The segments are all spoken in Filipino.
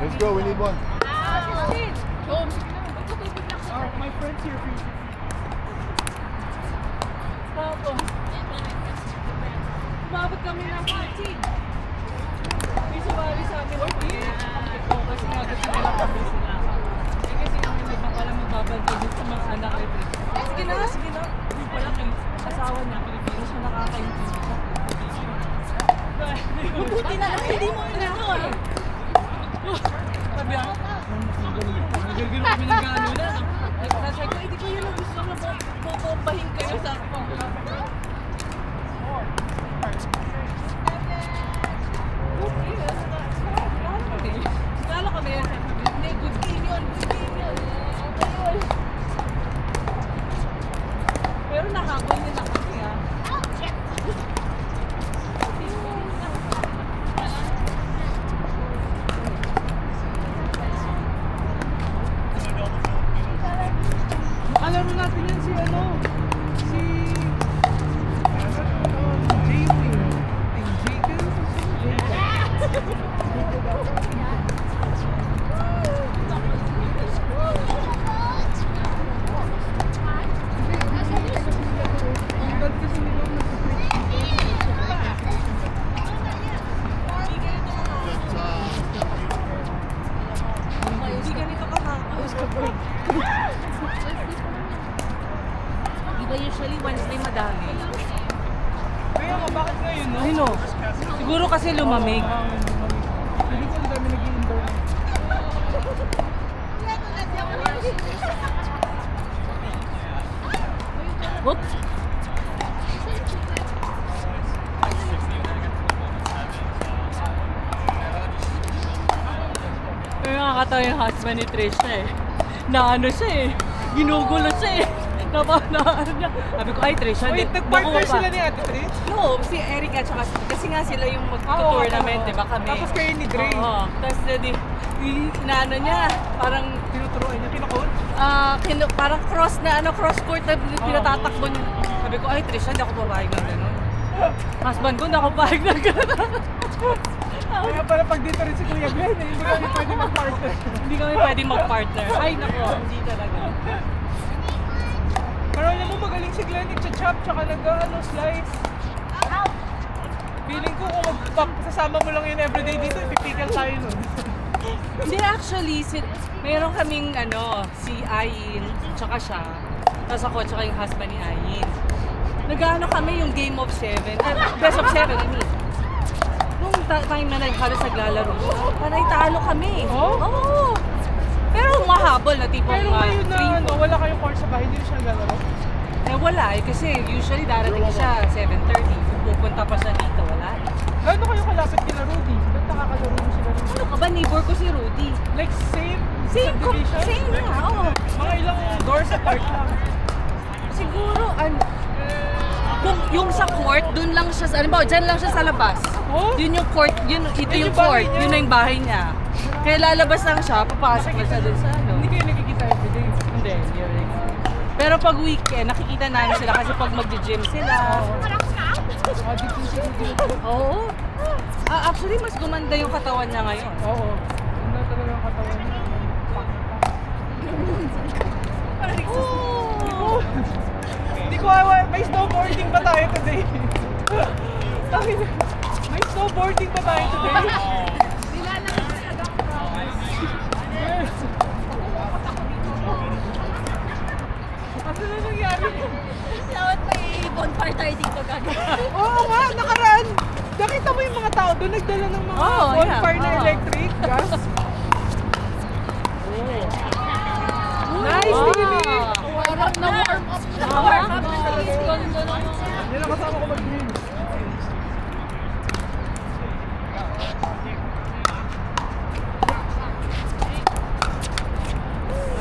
Let's go, we need one. My friend's here for you. Tapos, umabot kami ng 14. May sumali sa amin. Kasi nga gusto nila kami sila. Kasi kami nagpapala magbabantay din sa mga anak nito. Sige na, sige na. Hindi pala kay asawa niya, Pilipino siya nakakaintindi siya. Mabuti na lang, hindi mo inahawa. Sabi ako, nagagano kami ng gano na. Sabi ko, hindi ko yun ang gusto ko pupumpahin kayo sa ako. Lalo kami yun. Hindi, good game yun. Good game yun. Ayun. Pero nakabon din ako siya. Alam mo natin yan si ano? Si... Jamie. Ay, Jacob? Ang bad kasi nila nasa Hindi ganito kahapos kapag. Diba usually Wednesday madami? Kaya nga, bakit ngayon, no? Ay no. Siguro kasi lumamig. Hindi ko ang dami nag-i-indoor. Whoops. Pero nakakatawa yung husband ni Trisha eh. Na ano siya eh. Ginugulo siya eh. Napahanaan niya. Sabi ko, ay Trisha, Wait, nag-partner sila ni Ate Trish? No, si Eric at saka kasi nga sila yung mag-tournament, di ba kami? Tapos kayo ni Dre. Oo. Tapos inaano niya, parang Tinuturuan niya, kina-coach? parang cross na cross court na pinatatakbo niya. Sabi ko, ay Trisha, hindi ako papayag ng gano'n. Husband ko, hindi ako papayag ng gano'n. Kaya pala pag dito rin si Kuya Glenn, hindi kami pwede mag-partner. Hindi kami pwedeng mag-partner. Ay, nako, hindi talaga. Pero alam mo, magaling si Glenn, nag-chop, tsaka nag-slice. Feeling ko kung sasama mo lang yun everyday dito, ipipigil tayo nun. Hindi, actually, mayroon kaming si Ayin, tsaka siya. Tapos ako, tsaka yung husband ni Ayin. Nag-ano kami yung Game of 7, Best of 7, I mean. Nung time na halos naglalaro siya, panay talo kami. Oh? Oo. Pero mahabol na tipong Pero ngayon na wala kayong course sa bahay, hindi siya naglalaro. Eh wala eh, kasi usually darating siya 7:30. Pupunta pa siya dito, wala. Gaano kayo kalapit kina Rudy? Ba't nakakalaro mo sila rin? Ano ka ba, neighbor ko si Rudy? Like same Same subdivision? nga, oo. Mga ilang doors apart lang. Siguro, kung yung sa court, dun lang siya, dyan lang siya sa labas. Oh? Yun yung court, ito Yun yung yung bahay court, niya. yun na yung bahay niya. Kaya lalabas lang siya, papasok na siya dun sa Hindi kayo nakikita everyday. Hindi, really. Pero pag weekend, nakikita namin sila kasi pag mag-gym sila. Di po siya dito. Oo. Actually, mas gumanda yung katawan niya ngayon. Oo. Ano talaga ang katawan niya? Oh! Hindi ko may snowboarding pa tayo today. May snowboarding pa tayo today. Yes. Ano na nangyari? Dapat may bonfire tayo dito gagawin. Oo nga, nakaraan. Nakita mo yung mga tao doon, nagdala ng mga bonfire na electric gas. Nice, tingin. Warm na warm up na. Warm up na talaga. Yan ang kasama ko mag-grill.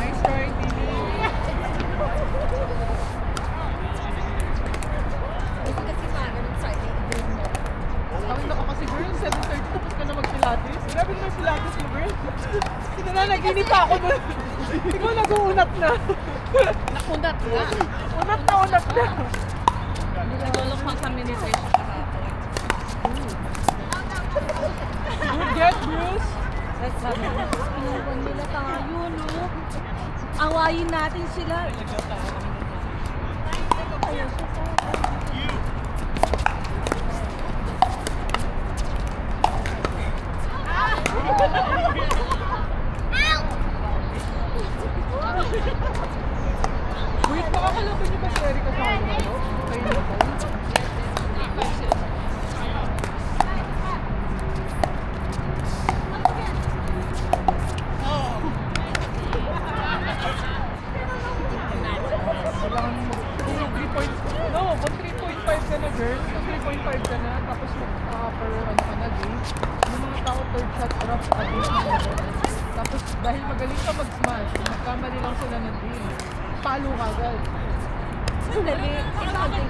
Nice try, Tini. Tawin na ka kasi girl, 7:30 tapos ka na mag-pilates. Grabe naman pilates mo girl. Sinananaginip pa ako doon. Ikaw nag-uunat na. Nakunat na. Unat na unat na. Nagulok pang kami ni Trisha kahapon. Good get, Bruce. At sabi ko, inuwan nila tayo, no? Awayin natin sila. Kaya siya sa... Wait, makakalaban niyo ba si Erica sa ano? Kayo na ba? Kailangan mo kung 3 points. No, kung 3.5 ka na girl, kung 3.5 ka na, tapos per ano ka na game, yung mga tao third shot drop ka din. Tapos dahil magaling ka mag-smash, magkamali lang sila ng deal. Palo ka agad. Sandali, bakit?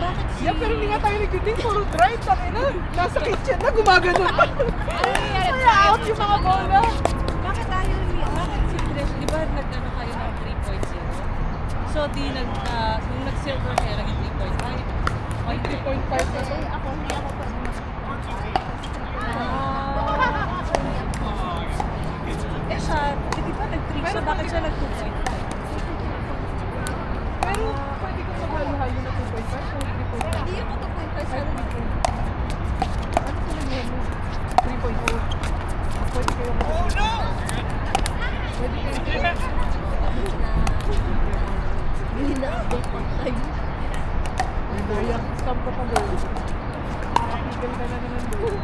Bakit si... Yeah, pero hindi nga tayo nagtiting, puro drive, tangina. Nasa kitchen na, gumaganon pa. Kaya out yung mga bola. Bakit tayo bakit si Trish, di ba nag-ano kayo ng 3.0? So di nung nag-silver kayo, naging 3.5? Ay, 3.5 na to. Ako, hindi ako pa Eh siya, di ba nag-3 siya, Pero bakit siya nag-2.5? Pero pwede kong maghalo-halo na 2.5 o 3.5. Hindi ako 2.5 sa Ano sila mo? 3.0. Pwede kayo mag- Oh no! Pwede kayo Hindi na ako kayo. Ayan, stop ka pa girl. Nakakigil ka na naman doon.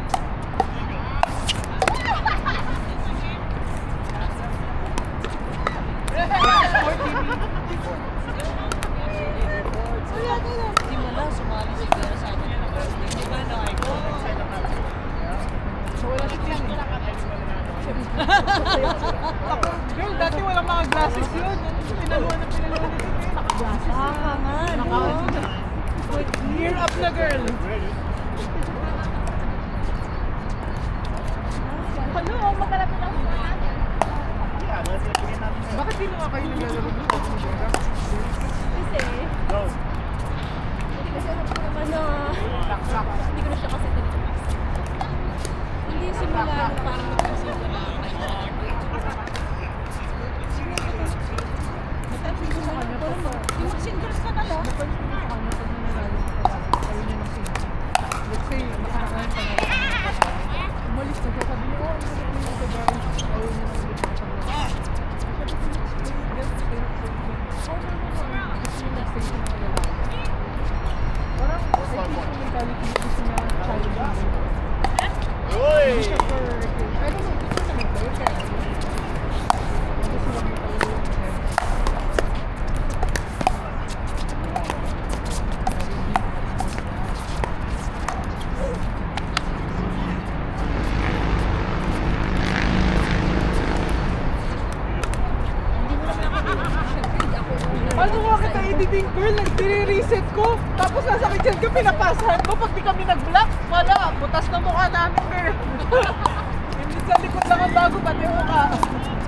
Simula, sumali si Vera sa amin ng birthday. Di ba, no? So wala si Tim. Girl, dati walang mga glasses yun. Pinaluan ni Tim. Naka-glasses. Nga, no? Year up na girl. Ano, magkalapit lang sa natin. Bakit di na nga kayo naglalaro ng Vera? Kasi, hindi kasi ako naman na, hindi ko na siya kasi tinitipis. Hindi simula nung parang magkasimula na ako. Napansin ko sa kanya pa sa... Yung singles ka na lang. Napansin ko sa kanya pag nanalo sa palagi. Ayaw niya ng sing. Let's say, makakain pa na. Umalis na siya. Sabi niya, oh, ano na yung sa guys? Ayaw niya ng ulit sa palagi. Sabi ko, let's stay. Oh, no. Gusto niya mag-stay sa mga lalaki. Parang, I think yung mentality gusto niya challenging. Hindi siya for... I don't know, gusto niya mag-play. Kaya, gusto lang yung talaga yung Paano nga kita editing girl? Nag-reset ko. Tapos nasa kitchen ka, pinapasahan mo. Pag di kami nag-block, wala. Butas na mukha namin, girl. Hindi sa likod lang ang bago, pati mukha.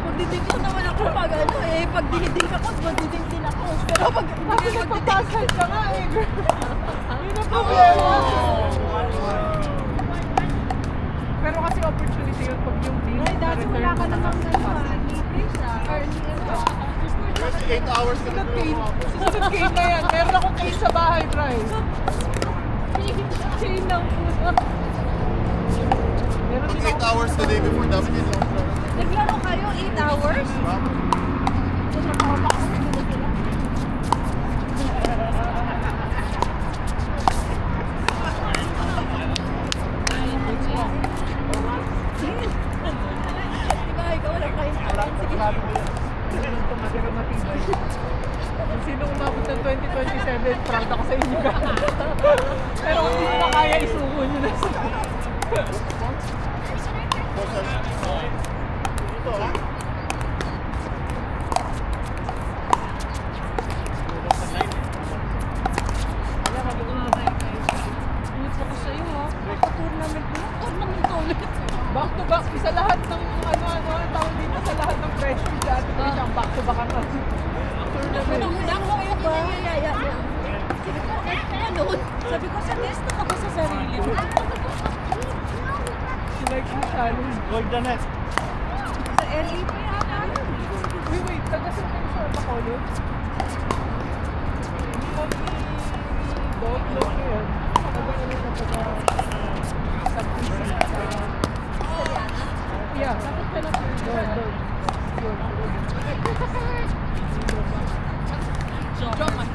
Magdiding ko naman ako pag ano eh, pag diniding ako, magdiding din ako. Pero pag Kasi hindi magdiding, nagpapasahan ka nga eh, girl. Yun ang problema. Pero kasi opportunity yun pag yung deal. ay, dati wala ka namang gano'n. Libre siya. Or hindi ba? 8 hours to Susunod cane. Susunod cane na yan. Meron akong cane sa bahay, Bryce. Chain lang po. Meron din 8 hours the day before dapat yun lang. Naglaro kayo 8 hours? Diba, ikaw lang kayo nakain. Sige. Tumatira matibay. Kung sino umabot ng 2027, proud ako sa inyo ka. Pero kung hindi na kaya, isuko nyo na sa... Ito ha? Ulit ako sa'yo, ha? Tournament mo? Tournament ulit. Back to back, isa lahat ng ano-ano ang tawag dito sa lahat ng pressure sa ating isang back to back ang tournament. Nakulang mo kayo ba? Yaya niya. Sige po, ano? Sabi ko, sa test na ako sa sarili mo. She likes the challenge. Wag the net. Early pa yata. Wait, taga-saan kayo sa Bacolod? Hindi mo ni Dog Low na yun. Taga-ano na taga-Substation. Yeah. Doon.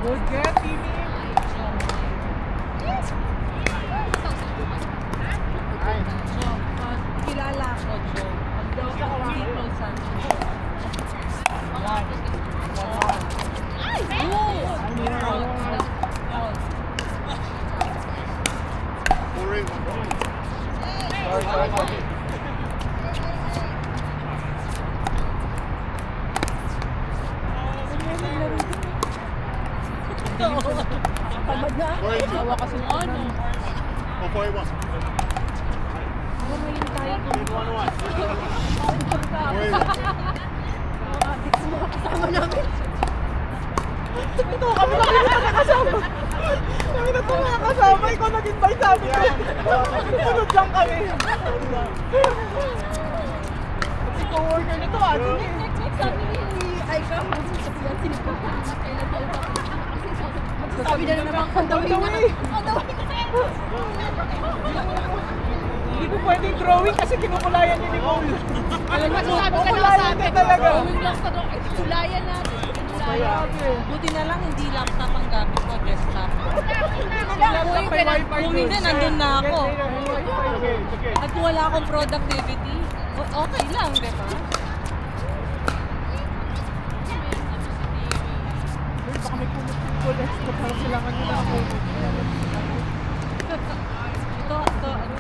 Good get, Timmy. Kilala ko, Joe. Daw ka Tito Sanchez. Pagod na. Tawa kasi mo ano. Oh, 4-1. Ako ngayon tayo kung 4-1. kasama namin. Ito, kami na nakakasama. Kami na ito nakakasama. Ikaw nag-invite sa amin. Sunod lang kami. Si co-worker nito, ano niya. Sabi ni Aika, sabihan sila ko. Sabi na naman, on the way na. On the way na. Hindi ko pwedeng drawing kasi kinukulayan ni Nicole. Masasabi ka na Kukulayan niya talaga. Gawin lang sa doon. Kulayan natin. Grabe. Buti na lang hindi laptop ang gamit ko, desktop. Kung hindi, nandun na ako. At kung wala akong productivity, okay lang, di ba? Baka may kumot extra para silangan nila ako. Ito, ano,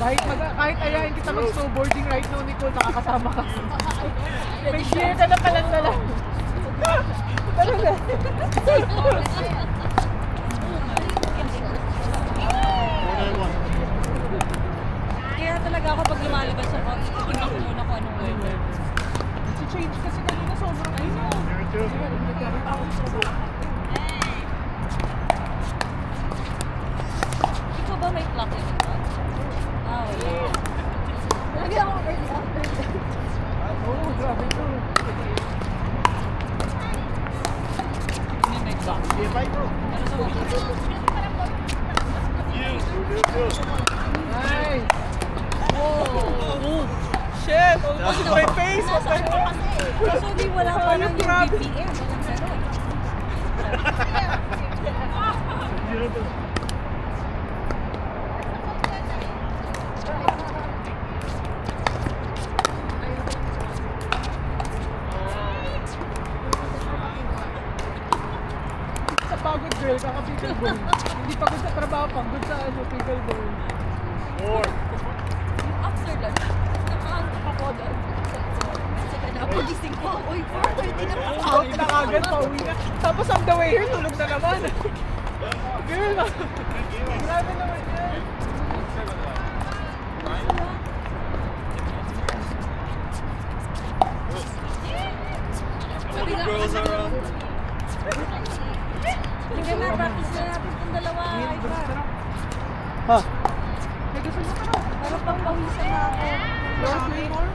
Kahit ayahin kita mag-snowboarding right now, Nicole, nakakasama ka. May share ka na pala na lang. Pero na. Kaya talaga ako pag lumalabas ako, itignan ko muna kung anong weather. Si change kasi kanina sobrang ano. Ikaw ba may clock in ito? Ah, wala. Lagyan ako early after. Oo, grabe ito. Hindi may clock. Ano sa mga? Nice. Oh! Shit! Almost in my face! Kaso di wala pa lang yung Grabe. BPM. Walang gano'n. Sa pagod girl, kaka-pickleball. Hindi pagod sa trabaho, pagod sa pickleball. Yung after lunch, nakaantok ako doon. Sige na, pagising ko. Uy, 4:30 na po. Out na agad, pauwi na. Tapos on the way here, tulog na naman. Girl, grabe naman yan. Sabi nga, Girls around. Sige na, practice na natin itong dalawa. Ha? May gusto mo ka na? Pero pang pawisan na ako. Last 3 more?